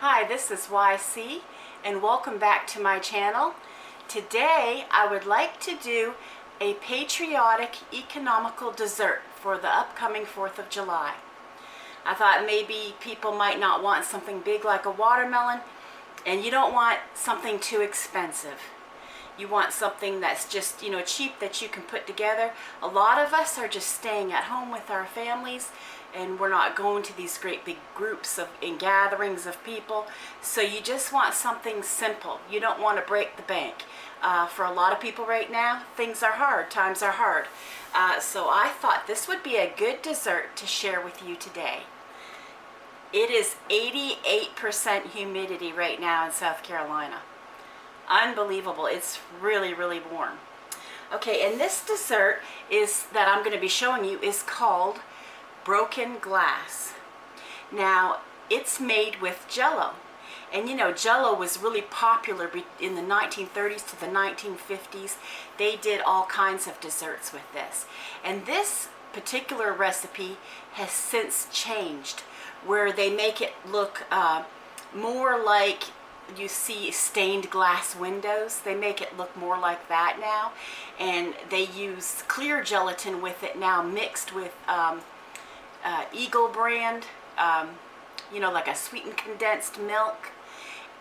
Hi, this is YC and welcome back to my channel. Today I would like to do a patriotic economical dessert for the upcoming 4th of July. I thought maybe people might not want something big like a watermelon, and you don't want something too expensive. You want something that's just, cheap that you can put together. A lot of us are just staying at home with our families, and we're not going to these great big groups and gatherings of people. So you just want something simple. You don't want to break the bank. For a lot of people right now, things are hard, times are hard. So I thought this would be a good dessert to share with you today. It is 88% humidity right now in South Carolina. Unbelievable. It's really, really warm. Okay, and this dessert that I'm going to be showing you is called broken glass. Now, it's made with Jello. And Jello was really popular in the 1930s to the 1950s. They did all kinds of desserts with this. And this particular recipe has since changed, where they make it look more like you see stained glass windows. They make it look more like that now. And they use clear gelatin with it now, mixed with Eagle brand, like a sweetened condensed milk,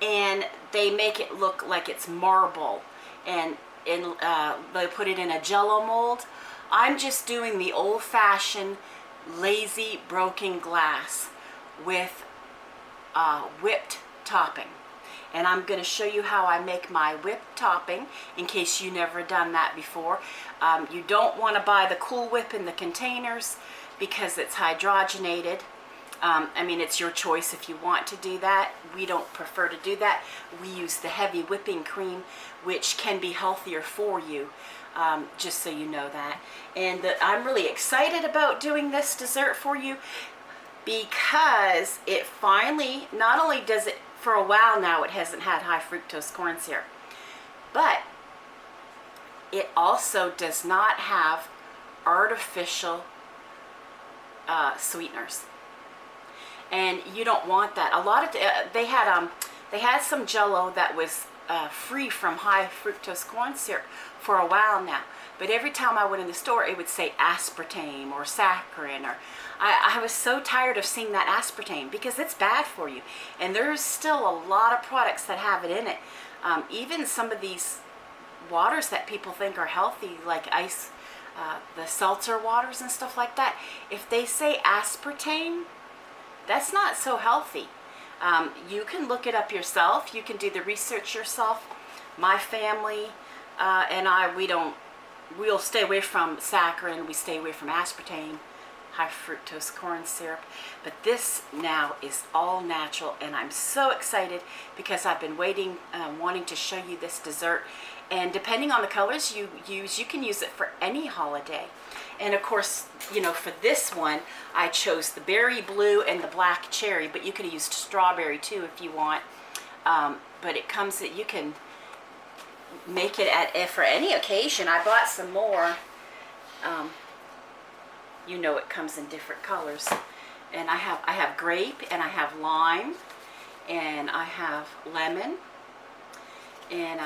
and they make it look like it's marble, and they put it in a Jello mold. I'm just doing the old-fashioned lazy broken glass with whipped topping, and I'm going to show you how I make my whipped topping in case you never done that before. You don't want to buy the Cool Whip in the containers because it's hydrogenated. It's your choice if you want to do that. We don't prefer to do that. We use the heavy whipping cream, which can be healthier for you, just so you know that. And I'm really excited about doing this dessert for you because it finally, not only does it, for a while now it hasn't had high fructose corn syrup, but it also does not have artificial sweeteners, and you don't want that. A lot of they had some Jello that was free from high fructose corn syrup for a while now, but every time I went in the store it would say aspartame or saccharin, or I was so tired of seeing that aspartame because it's bad for you, and there's still a lot of products that have it in it. Even some of these waters that people think are healthy, like the seltzer waters and stuff like that, if they say aspartame, that's not so healthy. You can look it up yourself. You can do the research yourself. My family and we'll stay away from saccharin. We stay away from aspartame, high fructose corn syrup. But this now is all natural, and I'm so excited because I've been waiting, wanting to show you this dessert. And depending on the colors you use, you can use it for any holiday. And of course, for this one, I chose the berry blue and the black cherry, but you could have used strawberry too if you want. But it comes that you can make it for any occasion. I bought some more. It comes in different colors. And I have grape, and I have lime, and I have lemon, and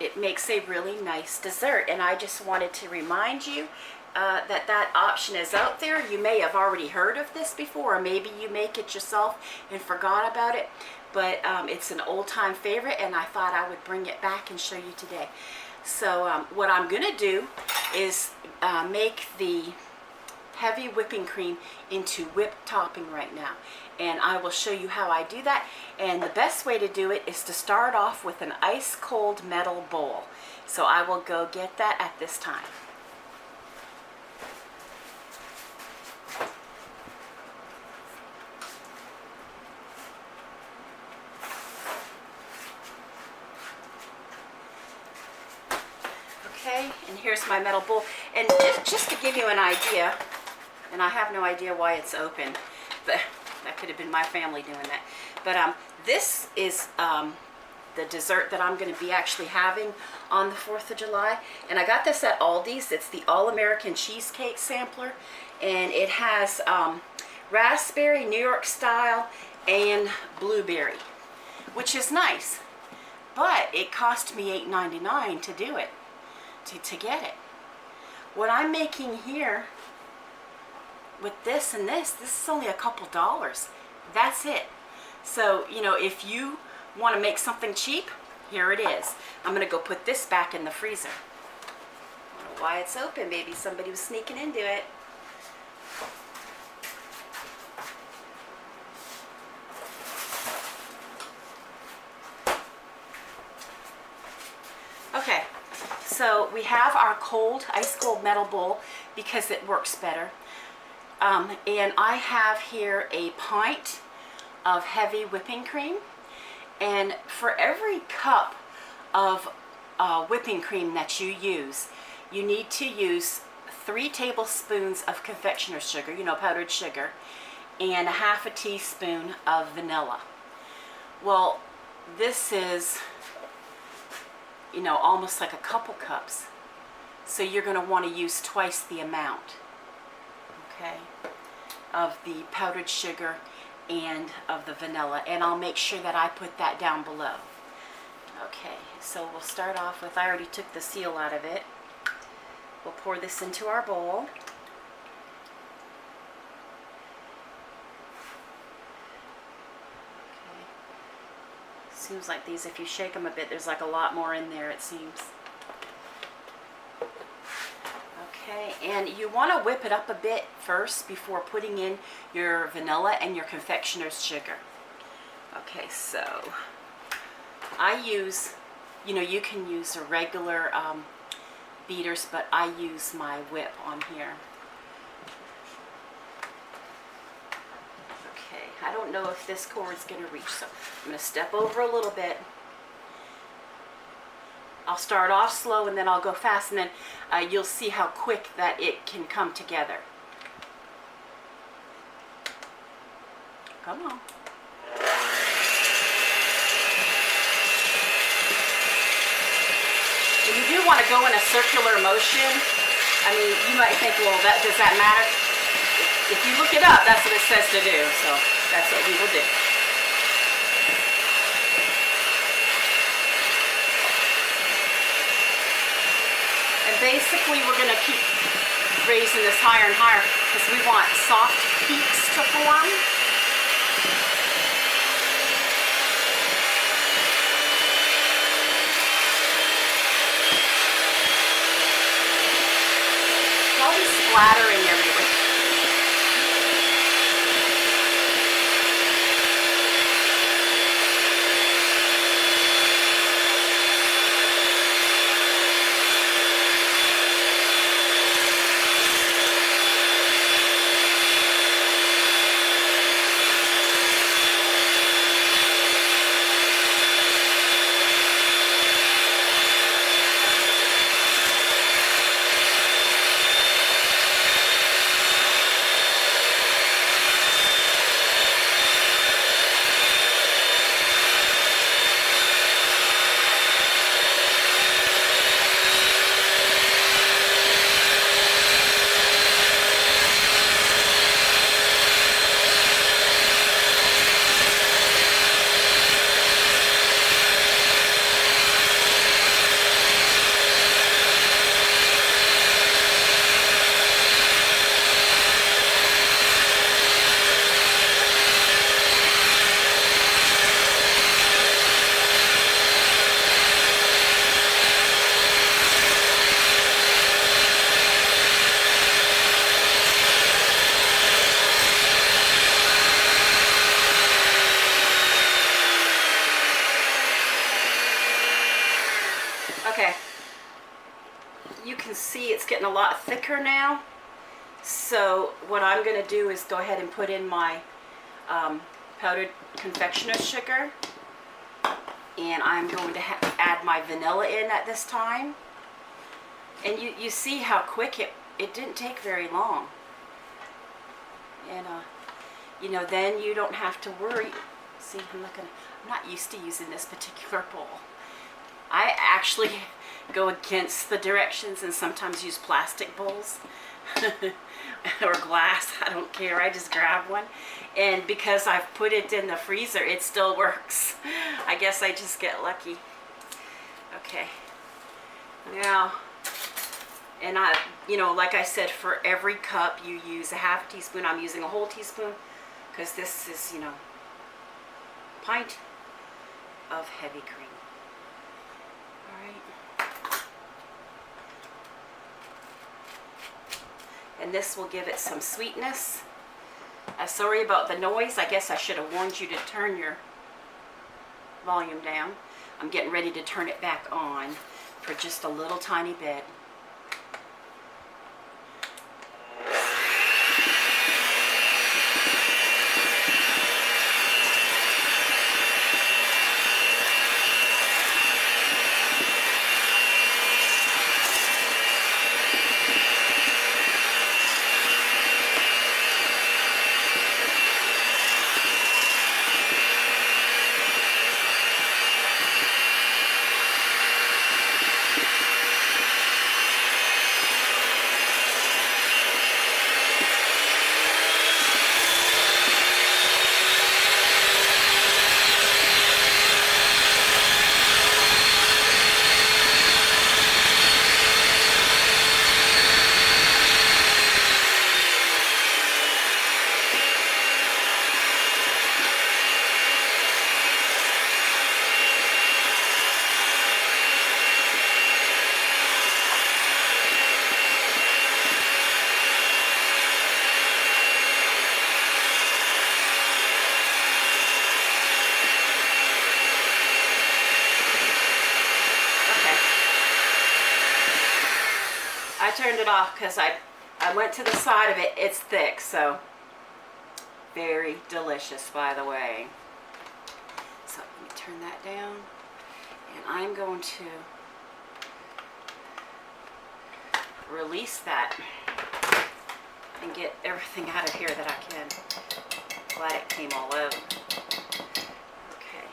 it makes a really nice dessert. And I just wanted to remind you that option is out there. You may have already heard of this before, or maybe you make it yourself and forgot about it, but it's an old-time favorite, and I thought I would bring it back and show you today. So what I'm going to do is make the heavy whipping cream into whipped topping right now, and I will show you how I do that. And the best way to do it is to start off with an ice cold metal bowl. So I will go get that at this time. Okay, and here's my metal bowl. And just to give you an idea, and I have no idea why it's open, but that could have been my family doing that. But this is the dessert that I'm going to be actually having on the 4th of July. And I got this at Aldi's. It's the All-American Cheesecake Sampler, and it has raspberry, New York style, and blueberry. which is nice. But it cost me $8.99 to do it, to get it. What I'm making here with this and this is only a couple dollars. That's it. So, you know, if you want to make something cheap, here it is. I'm going to go put this back in the freezer. I don't know why it's open, baby. Somebody was sneaking into it. Okay, so we have our cold, ice cold metal bowl because it works better. And I have here a pint of heavy whipping cream. And for every cup of whipping cream that you use, you need to use 3 tablespoons of confectioner's sugar, you know, powdered sugar, and 1/2 teaspoon of vanilla. Well, this is, you know, almost like a couple cups. So you're going to want to use twice the amount, okay, of the powdered sugar and of the vanilla. And I'll make sure that I put that down below. Okay, so we'll start off with, I already took the seal out of it. We'll pour this into our bowl. Seems like these, if you shake them a bit, there's like a lot more in there, it seems. Okay, and you want to whip it up a bit first before putting in your vanilla and your confectioner's sugar. Okay, so I use, you know, you can use a regular beaters, but I use my whip on here. I don't know if this cord's going to reach, so I'm going to step over a little bit. I'll start off slow and then I'll go fast, and then you'll see how quick that it can come together. Come on. And you do want to go in a circular motion. I mean, you might think, well, does that matter? If you look it up, that's what it says to do, so that's what we will do. And basically, we're going to keep raising this higher and higher because we want soft peaks to form. Probably splattering everywhere. Okay, you can see it's getting a lot thicker now. So what I'm going to do is go ahead and put in my powdered confectioner's sugar. And I'm going to add my vanilla in at this time. And you see how quick it didn't take very long. And you know, then you don't have to worry. See, I'm not used to using this particular bowl. I actually go against the directions and sometimes use plastic bowls. or glass, I don't care, I just grab one. And because I've put it in the freezer, it still works. I guess I just get lucky. Okay, now, and you know, like I said, for every cup you use a half teaspoon. I'm using a whole teaspoon because this is, you know, pint of heavy cream. All right. And this will give it some sweetness. Sorry about the noise. I guess I should have warned you to turn your volume down. I'm getting ready to turn it back on for just a little tiny bit. I turned it off because I went to the side of it. It's thick, so very delicious, by the way. So let me turn that down, and I'm going to release that and get everything out of here that I can. Glad it came all over. Okay,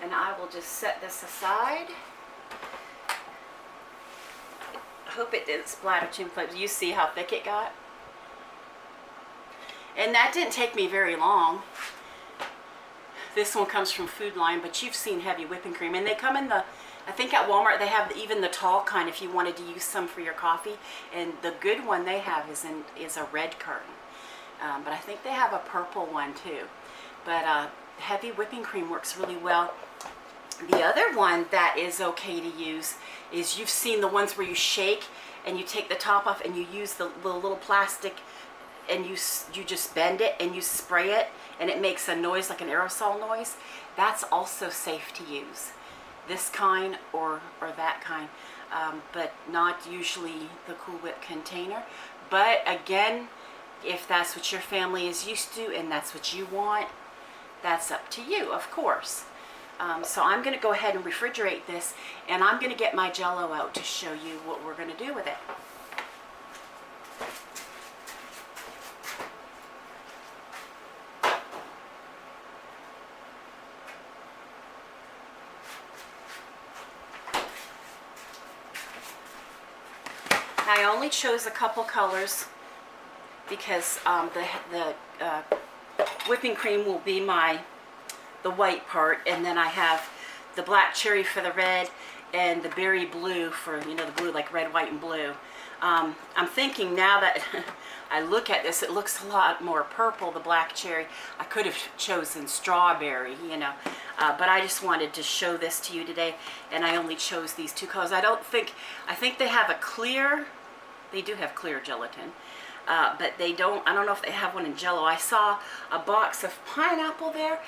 and I will just set this aside. I hope it didn't splatter too much. You see how thick it got? And that didn't take me very long. This one comes from Food Line, but you've seen heavy whipping cream. And they come in the, I think at Walmart they have even the tall kind if you wanted to use some for your coffee. And the good one they have is a red carton. But I think they have a purple one too. But heavy whipping cream works really well. The other one that is okay to use is, you've seen the ones where you shake and you take the top off and you use the little plastic and you just bend it and you spray it and it makes a noise like an aerosol noise. That's also safe to use. This kind or that kind, but not usually the Cool Whip container. But again, if that's what your family is used to and that's what you want, that's up to you, of course. So I'm going to go ahead and refrigerate this, and I'm going to get my Jello out to show you what we're going to do with it. I only chose a couple colors because the whipping cream will be the white part, and then I have the black cherry for the red and the berry blue for, you know, the blue like red, white, and blue. I'm thinking now that I look at this, it looks a lot more purple, the black cherry. I could have chosen strawberry, you know, but I just wanted to show this to you today, and I only chose these two colors. I think they have a clear, they do have clear gelatin. But they don't, I don't know if they have one in Jello. I saw a box of pineapple there,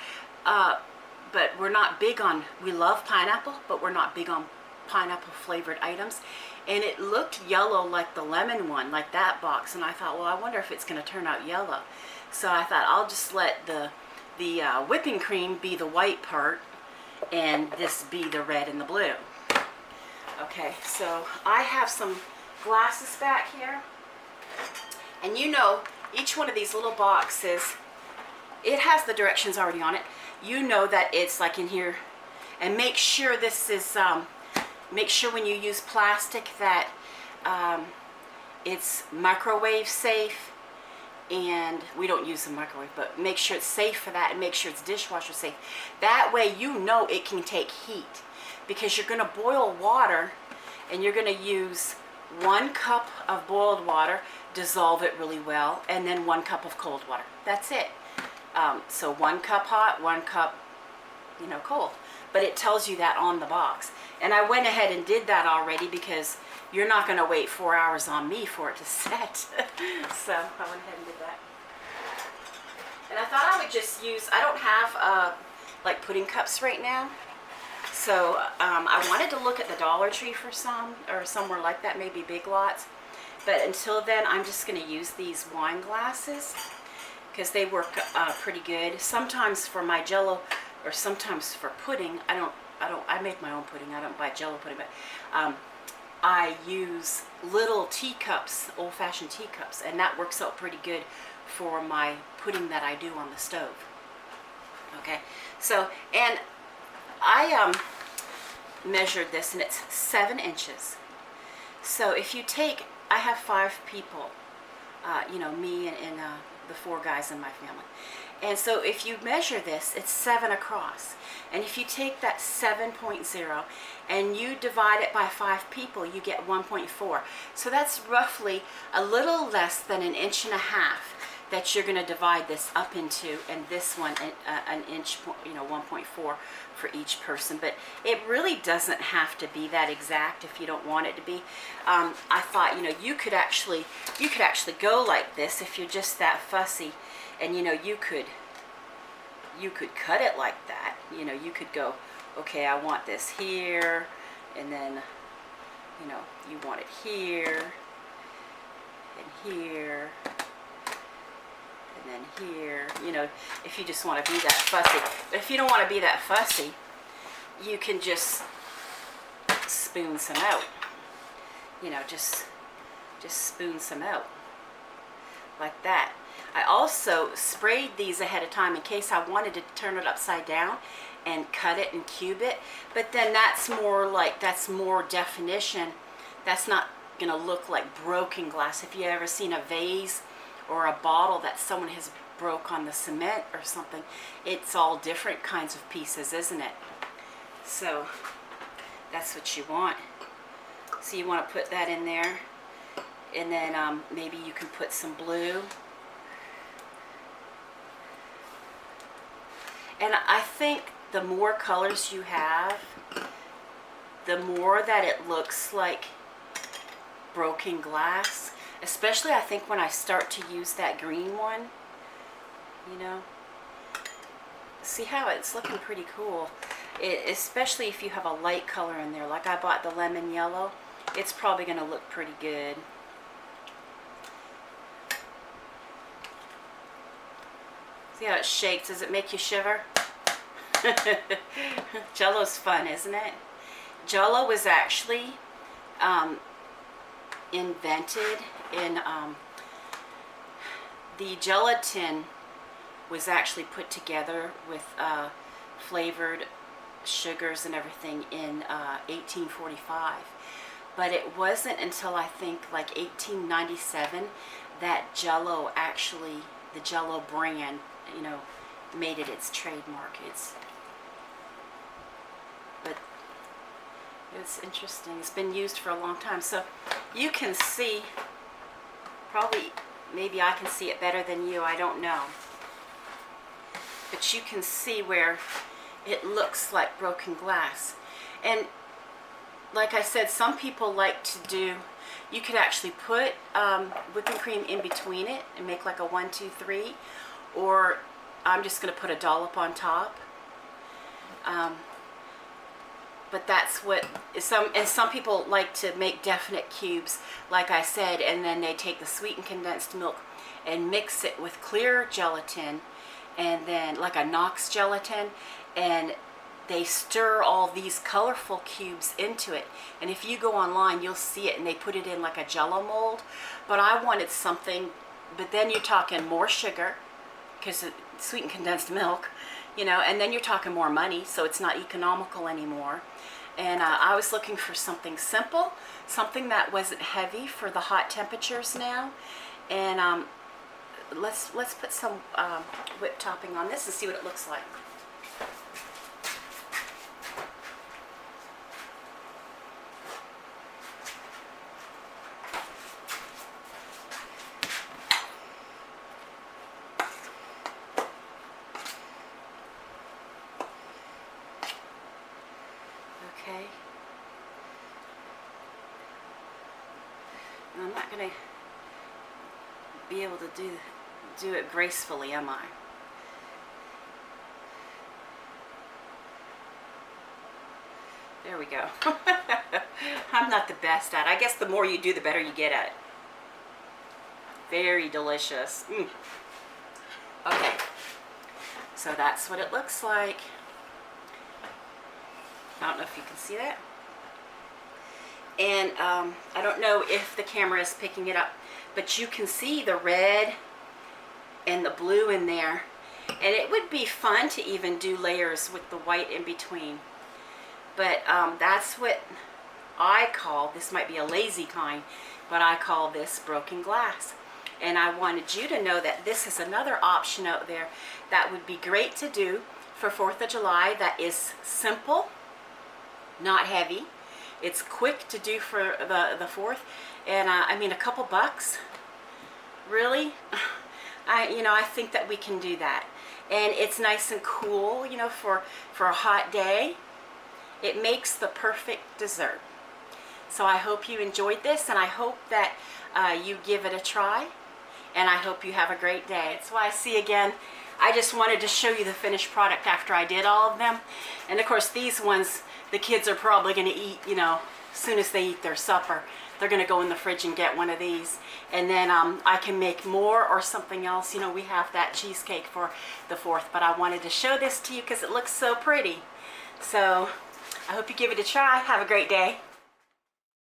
but we're not big on, we love pineapple, but we're not big on pineapple flavored items. And it looked yellow like the lemon one, like that box. And I thought, well, I wonder if it's going to turn out yellow. So I thought I'll just let the whipping cream be the white part and this be the red and the blue. Okay, so I have some glasses back here. And you know, each one of these little boxes, it has the directions already on it. You know that it's like in here. And make sure this is, make sure when you use plastic that It's microwave safe, and we don't use the microwave, but make sure it's safe for that, and make sure it's dishwasher safe. That way you know it can take heat, because you're going to boil water, and you're going to use 1 cup of boiled water, dissolve it really well, and then 1 cup of cold water. That's it. So 1 cup hot, 1 cup, cold. But it tells you that on the box. And I went ahead and did that already, because you're not going to wait 4 hours on me for it to set. So I went ahead and did that. And I thought I would just use, I don't have like pudding cups right now. So I wanted to look at the Dollar Tree for some, or somewhere like that, maybe Big Lots. But until then, I'm just going to use these wine glasses, because they work pretty good. Sometimes for my Jello, or sometimes for pudding, I make my own pudding. I don't buy Jello pudding, but I use little teacups, old-fashioned teacups, and that works out pretty good for my pudding that I do on the stove. Okay, so, and I measured this, and it's 7 inches. So if you take, I have 5 people, me and the 4 guys in my family. And so if you measure this, it's 7 across. And if you take that 7.0 and you divide it by 5 people, you get 1.4. So that's roughly a little less than 1.5 inches that you're going to divide this up into, and this one an inch, 1.4 for each person. But it really doesn't have to be that exact if you don't want it to be. I thought, you could actually go like this if you're just that fussy, and you could cut it like that. You could go, okay, I want this here, and then you want it here and here and then here, if you just want to be that fussy. But if you don't want to be that fussy, you can just spoon some out. Just spoon some out like that. I also sprayed these ahead of time in case I wanted to turn it upside down and cut it and cube it. But then that's more definition. That's not going to look like broken glass. If you ever seen a vase or a bottle that someone has broke on the cement or something, it's all different kinds of pieces, isn't it? So that's what you want. So you want to put that in there, and then maybe you can put some blue. And I think the more colors you have, the more that it looks like broken glass. Especially, I think, when I start to use that green one, see how it's looking pretty cool. Especially if you have a light color in there, like I bought the lemon yellow, it's probably going to look pretty good. See how it shakes? Does it make you shiver? Jello's fun, isn't it? Jello was actually invented in the gelatin was actually put together with flavored sugars and everything in 1845. But it wasn't until I think like 1897 that Jello actually, the Jello brand, made it its trademark. But it's interesting. It's been used for a long time. So you can see, probably, maybe I can see it better than you, I don't know. But you can see where it looks like broken glass. And like I said, some people like to do, you could actually put whipping cream in between it and make like a 1, 2, 3, or I'm just going to put a dollop on top. But that's what some people like to make definite cubes, like I said, and then they take the sweetened condensed milk and mix it with clear gelatin, and then like a Knox gelatin, and they stir all these colorful cubes into it. And if you go online, you'll see it, and they put it in like a Jello mold. But I wanted something, but then you're talking more sugar, because it's sweetened condensed milk, and then you're talking more money, so it's not economical anymore. And I was looking for something simple, something that wasn't heavy for the hot temperatures now. And let's put some whipped topping on this and see what it looks like. Okay. And I'm not going to be able to do it gracefully, am I? There we go. I'm not the best at it. I guess the more you do, the better you get at it. Very delicious. Okay. So that's what it looks like. I don't know if you can see that. And I don't know if the camera is picking it up, but you can see the red and the blue in there. And it would be fun to even do layers with the white in between. But that's what I call, this might be a lazy kind, but I call this broken glass. And I wanted you to know that this is another option out there that would be great to do for 4th of July that is simple, not heavy. It's quick to do for the 4th, and I mean a couple bucks, really. I think that we can do that, and it's nice and cool, for a hot day. It makes the perfect dessert. So I hope you enjoyed this, and I hope that you give it a try, and I hope you have a great day. That's why I see again. I just wanted to show you the finished product after I did all of them, and of course these ones, the kids are probably going to eat, as soon as they eat their supper. They're going to go in the fridge and get one of these. And then I can make more or something else. We have that cheesecake for the 4th. But I wanted to show this to you because it looks so pretty. So I hope you give it a try. Have a great day.